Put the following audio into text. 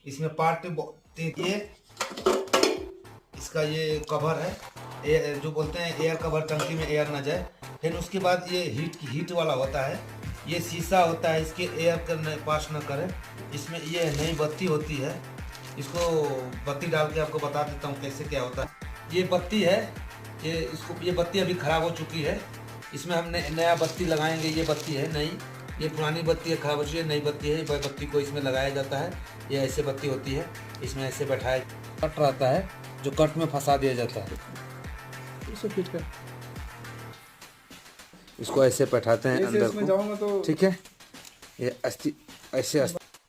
इसमें पार्ट ये इसका ये कवर है, जो बोलते हैं एयर कवर, टंकी में एयर ना जाए। फिर उसके बाद ये हीट वाला होता है, ये शीशा होता है, इसके एयर करने पास ना करे। इसमें ये नई बत्ती होती है, इसको बत्ती डाल के आपको बता देता हूँ कैसे क्या होता है। ये बत्ती है, ये बत्ती अभी ख़राब हो चुकी है, इसमें हम नया बत्ती लगाएंगे। ये बत्ती है नई, ये पुरानी बत्ती है, खराब हो चुकी है, नई बत्ती है। बत्ती को इसमें लगाया जाता है, ये ऐसे बत्ती होती है, इसमें ऐसे बैठाया कट रहता है, जो कट में फंसा दिया जाता है। इसे फिट कर, इसको ऐसे बैठाते हैं अंदर को, जाऊंगा तो ठीक है। ये ऐसे